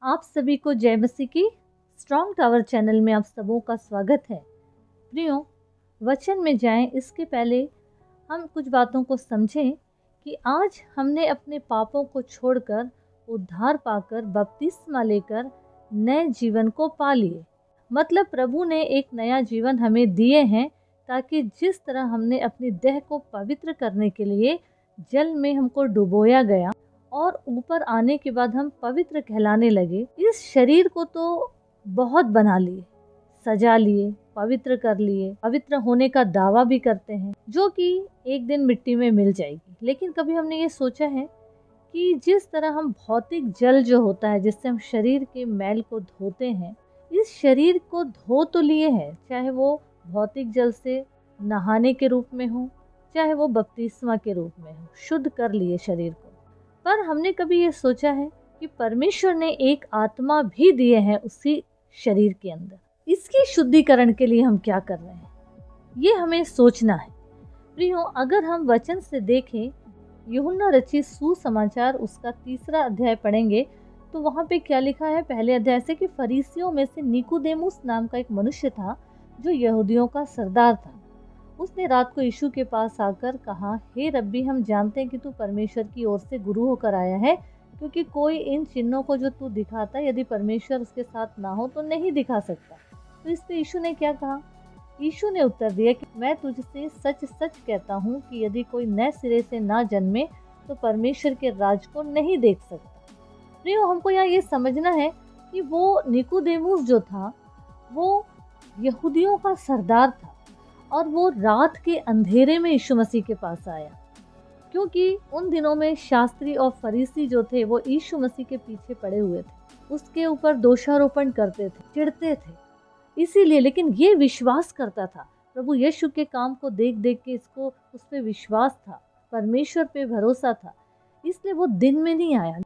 आप सभी को जय मसीह की स्ट्रॉन्ग टावर चैनल में आप सबों का स्वागत है। प्रियो, वचन में जाएं इसके पहले हम कुछ बातों को समझें कि आज हमने अपने पापों को छोड़कर उद्धार पाकर बपतिस्मा लेकर नए जीवन को पा लिए। मतलब प्रभु ने एक नया जीवन हमें दिए हैं, ताकि जिस तरह हमने अपनी देह को पवित्र करने के लिए जल में हमको डुबोया गया और ऊपर आने के बाद हम पवित्र कहलाने लगे, इस शरीर को तो बहुत बना लिए, सजा लिए, पवित्र कर लिए, पवित्र होने का दावा भी करते हैं, जो कि एक दिन मिट्टी में मिल जाएगी। लेकिन कभी हमने ये सोचा है कि जिस तरह हम भौतिक जल जो होता है, जिससे हम शरीर के मैल को धोते हैं, इस शरीर को धो तो लिए हैं, चाहे वो भौतिक जल से नहाने के रूप में हो, चाहे वो बपतिस्मा के रूप में हो, शुद्ध कर लिए शरीर को। पर हमने कभी ये सोचा है कि परमेश्वर ने एक आत्मा भी दिए हैं उसी शरीर के अंदर, इसकी शुद्धिकरण के लिए हम क्या कर रहे हैं, ये हमें सोचना है। प्रियो, अगर हम वचन से देखें, यूहन्ना रचित सुसमाचार उसका 3 अध्याय पढ़ेंगे तो वहाँ पे क्या लिखा है पहले अध्याय से कि फरीसियों में से निकोदेमुस नाम का एक मनुष्य था, जो यहूदियों का सरदार था। उसने रात को यीशु के पास आकर कहा, हे रब्बी, हम जानते हैं कि तू परमेश्वर की ओर से गुरु होकर आया है, क्योंकि कोई इन चिन्हों को जो तू दिखाता है, यदि परमेश्वर उसके साथ ना हो तो नहीं दिखा सकता। तो इस पे यीशु ने क्या कहा? यीशु ने उत्तर दिया कि मैं तुझसे सच सच कहता हूँ कि यदि कोई नए सिरे से ना जन्मे तो परमेश्वर के राज को नहीं देख सकता। प्रियो, हमको यहाँ ये समझना है कि वो निकोदेमुस जो था, वो यहूदियों का सरदार था और वो रात के अंधेरे में यीशु मसीह के पास आया, क्योंकि उन दिनों में शास्त्री और फरीसी जो थे वो यीशु मसीह के पीछे पड़े हुए थे, उसके ऊपर दोषारोपण करते थे, चिढ़ते थे, इसीलिए। लेकिन ये विश्वास करता था प्रभु यीशु के काम को देख देख के, इसको उस पर विश्वास था, परमेश्वर पे भरोसा था, इसलिए वो दिन में नहीं आया,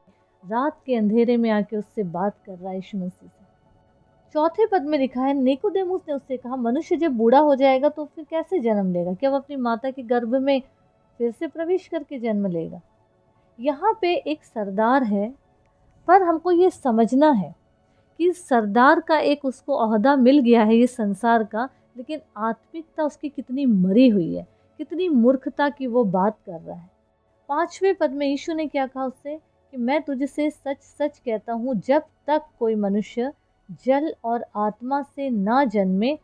रात के अंधेरे में आके उससे बात कर रहा है यीशु मसीह से। 4 पद में लिखा है, निकोदेमुस ने उससे कहा, मनुष्य जब बूढ़ा हो जाएगा तो फिर कैसे जन्म लेगा? क्या वो अपनी माता के गर्भ में फिर से प्रवेश करके जन्म लेगा? यहाँ पे एक सरदार है, पर हमको ये समझना है कि सरदार का एक उसको ओहदा मिल गया है ये संसार का, लेकिन आत्मिकता उसकी कितनी मरी हुई है, कितनी मूर्खता की वो बात कर रहा है। 5वें पद में यीशु ने क्या कहा उससे कि मैं तुझसे सच सच कहता हूँ, जब तक कोई मनुष्य जल और आत्मा से ना जन्मे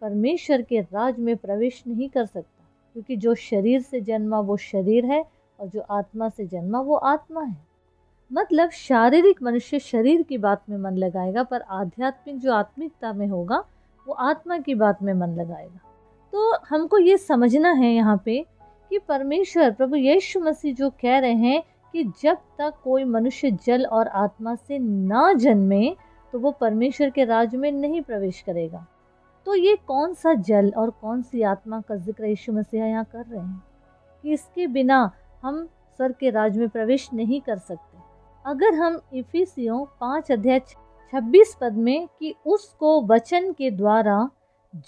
परमेश्वर के राज में प्रवेश नहीं कर सकता। क्योंकि जो शरीर से जन्मा वो शरीर है, और जो आत्मा से जन्मा वो आत्मा है। मतलब शारीरिक मनुष्य शरीर की बात में मन लगाएगा, पर आध्यात्मिक जो आत्मिकता में होगा वो आत्मा की बात में मन लगाएगा। तो हमको ये समझना है यहाँ पे कि परमेश्वर प्रभु यीशु मसीह जो कह रहे हैं कि जब तक कोई मनुष्य जल और आत्मा से ना जन्मे तो वो परमेश्वर के राज में नहीं प्रवेश करेगा। तो ये कौन सा जल और कौन सी आत्मा का जिक्र यीशु मसीह यहाँ कर रहे हैं कि इसके बिना हम स्वर्ग के राज में प्रवेश नहीं कर सकते। अगर हम इफिसियों 5 अध्याय 26 पद में कि उसको वचन के द्वारा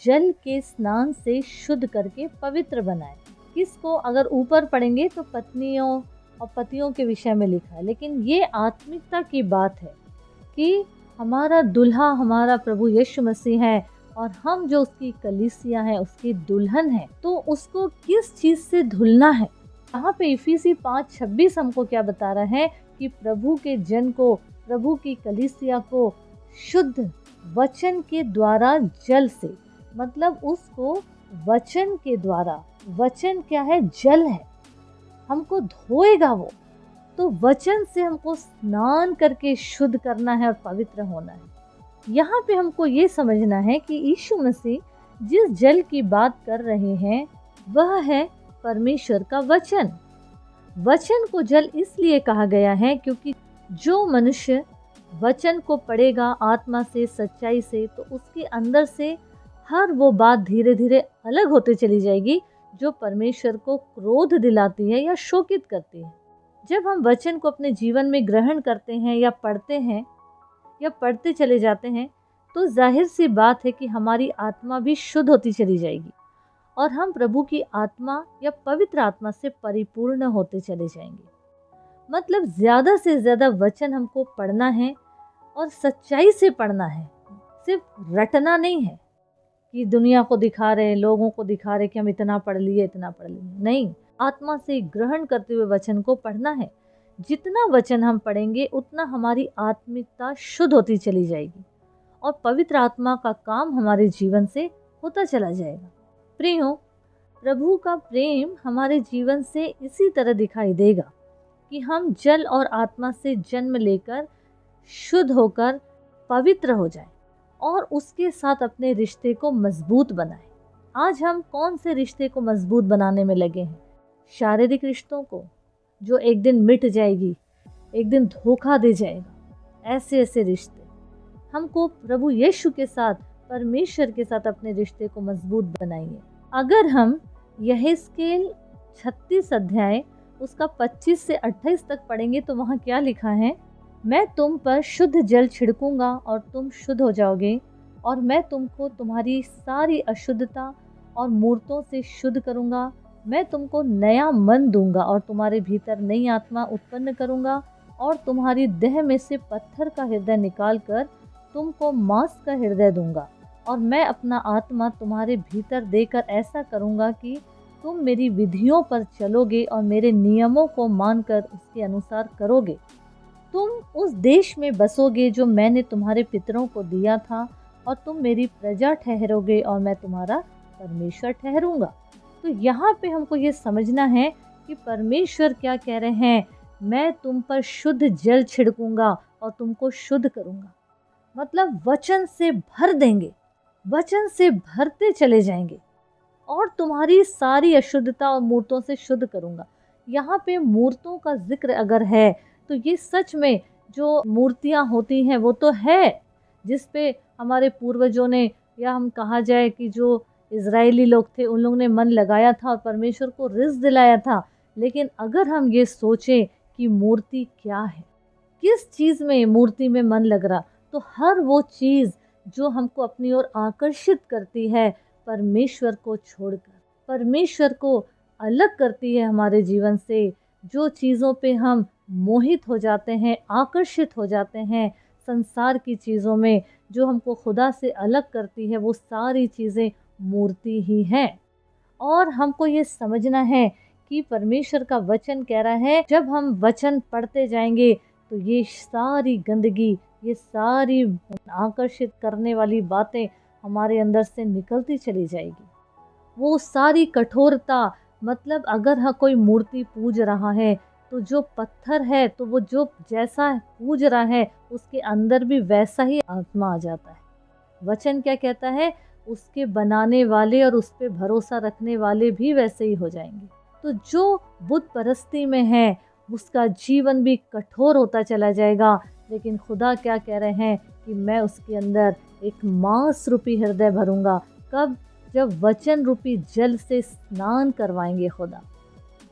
जल के स्नान से शुद्ध करके पवित्र बनाए, किसको? अगर ऊपर पढ़ेंगे तो पत्नियों और पतियों के विषय में लिखा है, लेकिन ये आत्मिकता की बात है कि हमारा दुल्हा हमारा प्रभु यीशु मसीह है और हम जो उसकी कलीसिया है, उसकी दुल्हन है, तो उसको किस चीज़ से धुलना है? यहाँ पे इफिसी 5:26 हमको क्या बता रहा है कि प्रभु के जन को, प्रभु की कलीसिया को शुद्ध वचन के द्वारा जल से, मतलब उसको वचन के द्वारा, वचन क्या है? जल है, हमको धोएगा वो, तो वचन से हमको स्नान करके शुद्ध करना है और पवित्र होना है। यहाँ पे हमको ये समझना है कि यीशु मसीह जिस जल की बात कर रहे हैं वह है परमेश्वर का वचन। वचन को जल इसलिए कहा गया है क्योंकि जो मनुष्य वचन को पढ़ेगा आत्मा से, सच्चाई से, तो उसके अंदर से हर वो बात धीरे धीरे अलग होते चली जाएगी जो परमेश्वर को क्रोध दिलाती है या शोकित करती है। जब हम वचन को अपने जीवन में ग्रहण करते हैं या पढ़ते हैं या पढ़ते चले जाते हैं, तो जाहिर सी बात है कि हमारी आत्मा भी शुद्ध होती चली जाएगी और हम प्रभु की आत्मा या पवित्र आत्मा से परिपूर्ण होते चले जाएंगे। मतलब ज़्यादा से ज़्यादा वचन हमको पढ़ना है और सच्चाई से पढ़ना है, सिर्फ रटना नहीं है कि दुनिया को दिखा रहे, लोगों को दिखा रहे कि हम इतना पढ़ लिए, इतना पढ़ लिए। नहीं, आत्मा से ग्रहण करते हुए वचन को पढ़ना है। जितना वचन हम पढ़ेंगे उतना हमारी आत्मिकता शुद्ध होती चली जाएगी और पवित्र आत्मा का काम हमारे जीवन से होता चला जाएगा। प्रियो, प्रभु का प्रेम हमारे जीवन से इसी तरह दिखाई देगा कि हम जल और आत्मा से जन्म लेकर शुद्ध होकर पवित्र हो जाएं और उसके साथ अपने रिश्ते को मजबूत बनाएं। आज हम कौन से रिश्ते को मजबूत बनाने में लगे हैं? शारीरिक रिश्तों को, जो एक दिन मिट जाएगी, एक दिन धोखा दे जाएगा। ऐसे ऐसे रिश्ते हमको प्रभु यीशु के साथ, परमेश्वर के साथ अपने रिश्ते को मजबूत बनाइए। अगर हम यहेजकेल 36 अध्याय उसका 25 से 28 तक पढ़ेंगे तो वहाँ क्या लिखा है? मैं तुम पर शुद्ध जल छिड़कूंगा और तुम शुद्ध हो जाओगे, और मैं तुमको तुम्हारी सारी अशुद्धता और मूर्तों से शुद्ध करूंगा। मैं तुमको नया मन दूंगा और तुम्हारे भीतर नई आत्मा उत्पन्न करूंगा, और तुम्हारी देह में से पत्थर का हृदय निकाल कर तुमको मांस का हृदय दूंगा। और मैं अपना आत्मा तुम्हारे भीतर देकर ऐसा करूंगा कि तुम मेरी विधियों पर चलोगे और मेरे नियमों को मानकर उसके अनुसार करोगे। तुम उस देश में बसोगे जो मैंने तुम्हारे पितरों को दिया था, और तुम मेरी प्रजा ठहरोगे और मैं तुम्हारा परमेश्वर ठहरूंगा। तो यहाँ पे हमको ये समझना है कि परमेश्वर क्या कह रहे हैं? मैं तुम पर शुद्ध जल छिड़कूंगा और तुमको शुद्ध करूंगा। मतलब वचन से भर देंगे, वचन से भरते चले जाएंगे और तुम्हारी सारी अशुद्धता और मूर्तों से शुद्ध करूंगा। यहाँ पे मूर्तों का जिक्र अगर है तो ये सच में जो मूर्तियाँ होती हैं वो तो है, जिस पे हमारे पूर्वजों ने, या हम कहा जाए कि जो इज़राइली लोग थे उन लोगों ने मन लगाया था और परमेश्वर को रिज़्क दिलाया था। लेकिन अगर हम ये सोचें कि मूर्ति क्या है, किस चीज़ में मूर्ति में मन लग रहा, तो हर वो चीज़ जो हमको अपनी ओर आकर्षित करती है परमेश्वर को छोड़कर, परमेश्वर को अलग करती है हमारे जीवन से, जो चीज़ों पे हम मोहित हो जाते हैं, आकर्षित हो जाते हैं, संसार की चीज़ों में जो हमको खुदा से अलग करती है, वो सारी चीज़ें मूर्ति ही हैं। और हमको ये समझना है कि परमेश्वर का वचन कह रहा है, जब हम वचन पढ़ते जाएंगे तो ये सारी गंदगी, ये सारी आकर्षित करने वाली बातें हमारे अंदर से निकलती चली जाएगी। वो सारी कठोरता, मतलब अगर हाँ कोई मूर्ति पूज रहा है तो जो पत्थर है, तो वो जो जैसा पूज रहा है उसके अंदर भी वैसा ही आत्मा आ जाता है। वचन क्या कहता है? उसके बनाने वाले और उस पर भरोसा रखने वाले भी वैसे ही हो जाएंगे। तो जो बुत परस्ती में है उसका जीवन भी कठोर होता चला जाएगा। लेकिन खुदा क्या कह रहे हैं कि मैं उसके अंदर एक मांस रूपी हृदय भरूंगा। कब? जब वचन रूपी जल से स्नान करवाएंगे खुदा,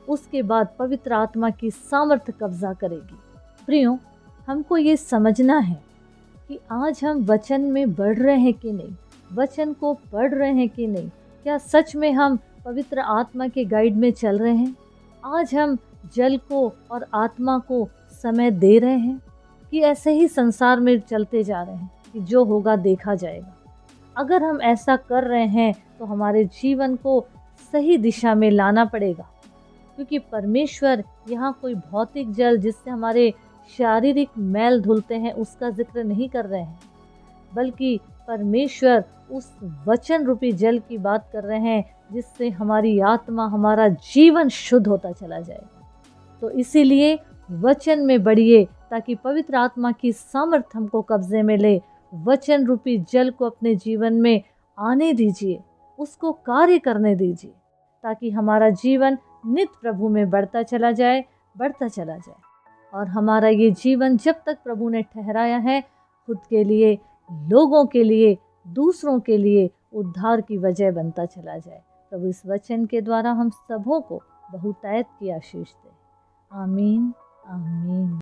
उसके बाद पवित्र आत्मा की सामर्थ्य कब्जा करेगी। प्रियो, हमको ये समझना है कि आज हम वचन में बढ़ रहे हैं कि नहीं, वचन को पढ़ रहे हैं कि नहीं, क्या सच में हम पवित्र आत्मा के गाइड में चल रहे हैं? आज हम जल को और आत्मा को समय दे रहे हैं कि ऐसे ही संसार में चलते जा रहे हैं कि जो होगा देखा जाएगा? अगर हम ऐसा कर रहे हैं तो हमारे जीवन को सही दिशा में लाना पड़ेगा, क्योंकि परमेश्वर यहाँ कोई भौतिक जल जिससे हमारे शारीरिक मैल धुलते हैं उसका जिक्र नहीं कर रहे हैं, बल्कि परमेश्वर उस वचन रूपी जल की बात कर रहे हैं जिससे हमारी आत्मा, हमारा जीवन शुद्ध होता चला जाएगा। तो इसीलिए वचन में बढ़िए ताकि पवित्र आत्मा की सामर्थ्य हमको कब्जे में ले। वचन रूपी जल को अपने जीवन में आने दीजिए, उसको कार्य करने दीजिए, ताकि हमारा जीवन नित्य प्रभु में बढ़ता चला जाए, बढ़ता चला जाए, और हमारा ये जीवन जब तक प्रभु ने ठहराया है खुद के लिए, लोगों के लिए, दूसरों के लिए उद्धार की वजह बनता चला जाए। प्रभु इस वचन के द्वारा हम सबों को बहुतायत की आशीष दे। आमीन, आमीन।